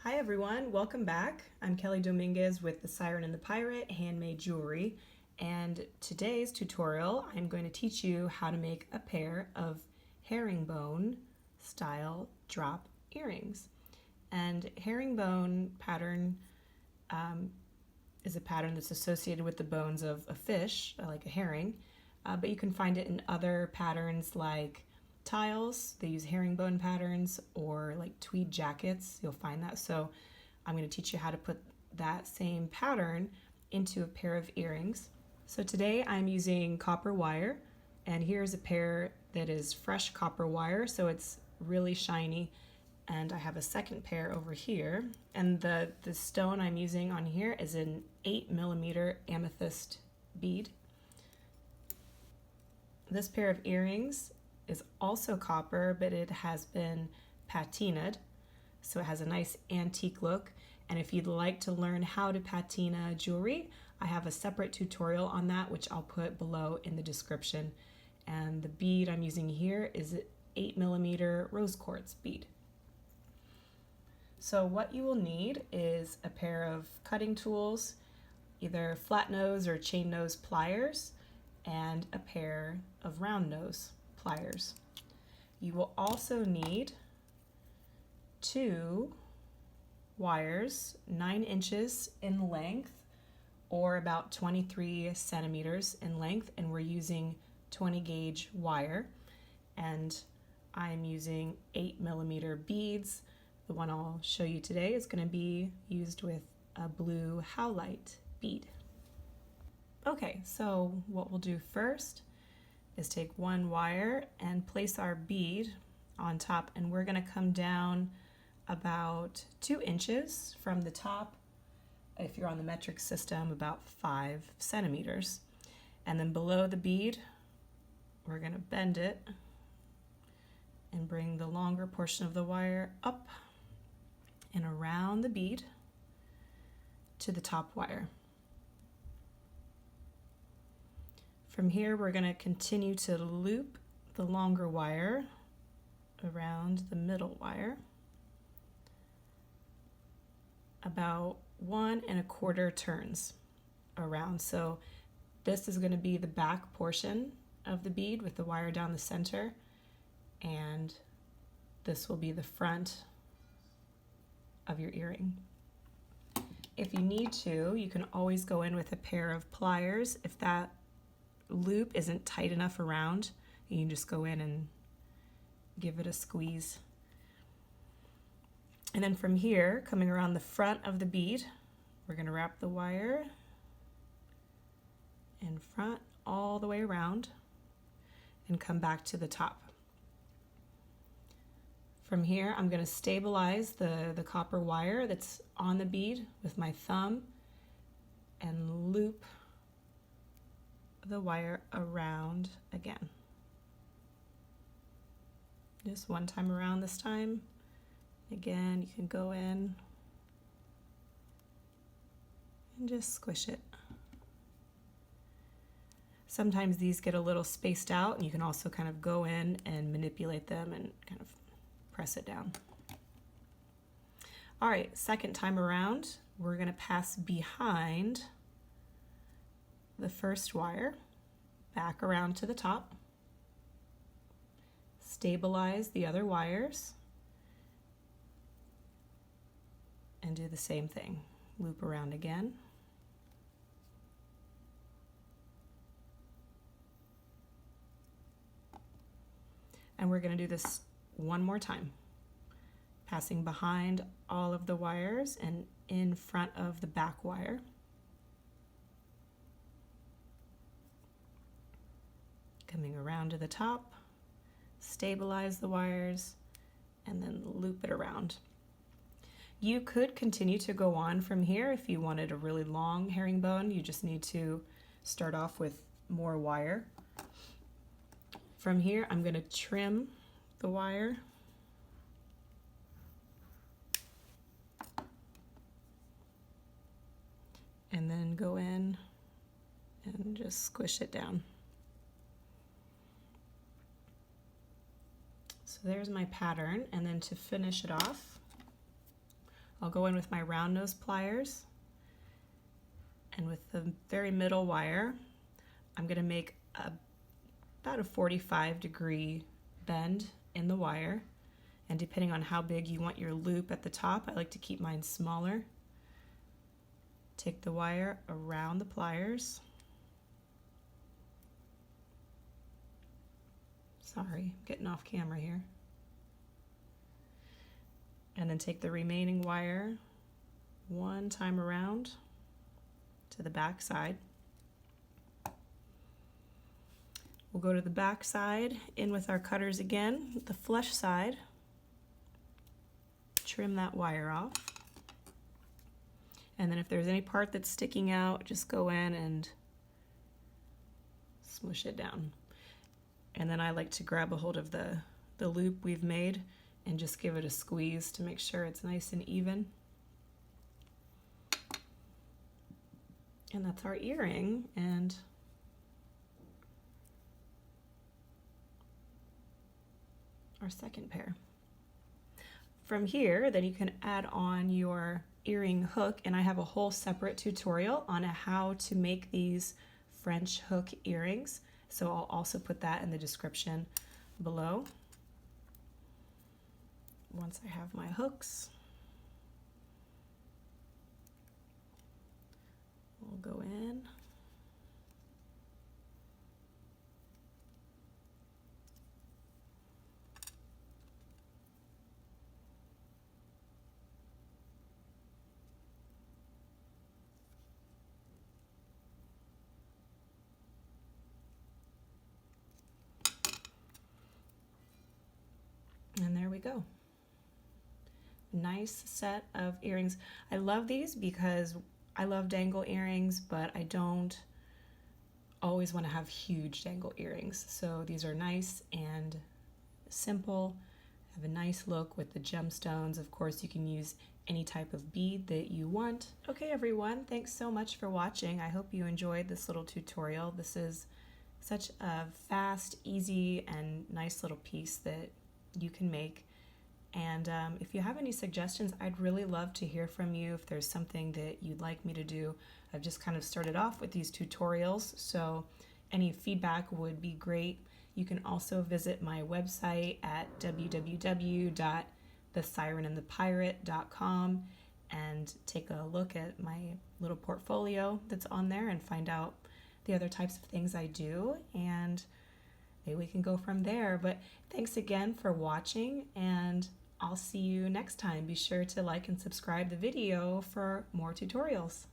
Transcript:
Hi everyone, welcome back. I'm Kelly Dominguez with the Siren and the Pirate Handmade Jewelry, and today's tutorial I'm going to teach you how to make a pair of herringbone style drop earrings. And herringbone pattern is a pattern that's associated with the bones of a fish, like a herring, but you can find it in other patterns like tiles. They use herringbone patterns, or like tweed jackets, you'll find that. So I'm going to teach you how to put that same pattern into a pair of earrings. So today I'm using copper wire, and here's a pair that is fresh copper wire, so it's really shiny. And I have a second pair over here, and the stone I'm using on here is an 8mm amethyst bead. This pair of earrings is also copper, but it has been patinaed, so it has a nice antique look. And if you'd like to learn how to patina jewelry, I have a separate tutorial on that, which I'll put below in the description. And the bead I'm using here is an 8mm rose quartz bead. So what you will need is a pair of cutting tools, either flat nose or chain nose pliers, and a pair of round nose pliers. You will also need 2 wires 9 inches in length, or about 23 centimeters in length, and we're using 20 gauge wire, and I'm using 8mm beads. The one I'll show you today is going to be used with a blue howlite bead. Okay, so what we'll do first is take 1 wire and place our bead on top, and we're going to come down about 2 inches from the top. If you're on the metric system, about 5 centimeters. And then below the bead, we're going to bend it and bring the longer portion of the wire up and around the bead to the top wire. From here, we're going to continue to loop the longer wire around the middle wire, about 1 1/4 turns around. So this is going to be the back portion of the bead with the wire down the center, and this will be the front of your earring. If you need to, you can always go in with a pair of pliers. If that loop isn't tight enough around, you can just go in and give it a squeeze. And then from here, coming around the front of the bead, we're going to wrap the wire in front all the way around and come back to the top. From here, I'm going to stabilize the copper wire that's on the bead with my thumb and loop the wire around again. Just one time around this time. Again, you can go in and just squish it. Sometimes these get a little spaced out, and you can also kind of go in and manipulate them and kind of press it down. All right, second time around, we're going to pass behind the first wire, back around to the top, stabilize the other wires, and do the same thing. Loop around again. And we're going to do this one more time, passing behind all of the wires and in front of the back wire. Coming around to the top, stabilize the wires, and then loop it around. You could continue to go on from here if you wanted a really long herringbone. You just need to start off with more wire. From here, I'm going to trim the wire and then go in and just squish it down. So there's my pattern, and then to finish it off, I'll go in with my round nose pliers, and with the very middle wire, I'm going to make about a 45-degree bend in the wire. And depending on how big you want your loop at the top, I like to keep mine smaller. Take the wire around the pliers. Sorry, getting off camera here. And then take the remaining wire one time around to the back side. We'll go to the back side, in with our cutters again, the flush side. Trim that wire off. And then if there's any part that's sticking out, just go in and smush it down. And then I like to grab a hold of the loop we've made and just give it a squeeze to make sure it's nice and even. And that's our earring, and our second pair. From here, then you can add on your earring hook, and I have a whole separate tutorial on how to make these French hook earrings, so I'll also put that in the description below. Once I have my hooks, we'll go in. And there we go. Nice set of earrings. I love these because I love dangle earrings, but I don't always want to have huge dangle earrings. So these are nice and simple, have a nice look with the gemstones. Of course, you can use any type of bead that you want. Okay, everyone, thanks so much for watching. I hope you enjoyed this little tutorial. This is such a fast, easy, and nice little piece that you can make. And if you have any suggestions, I'd really love to hear from you. If there's something that you'd like me to do, I've just kind of started off with these tutorials, so any feedback would be great. You can also visit my website at www.thexironandthepirate.com and take a look at my little portfolio that's on there and find out the other types of things I do, and maybe we can go from there. But thanks again for watching, and I'll see you next time. Be sure to like and subscribe the video for more tutorials.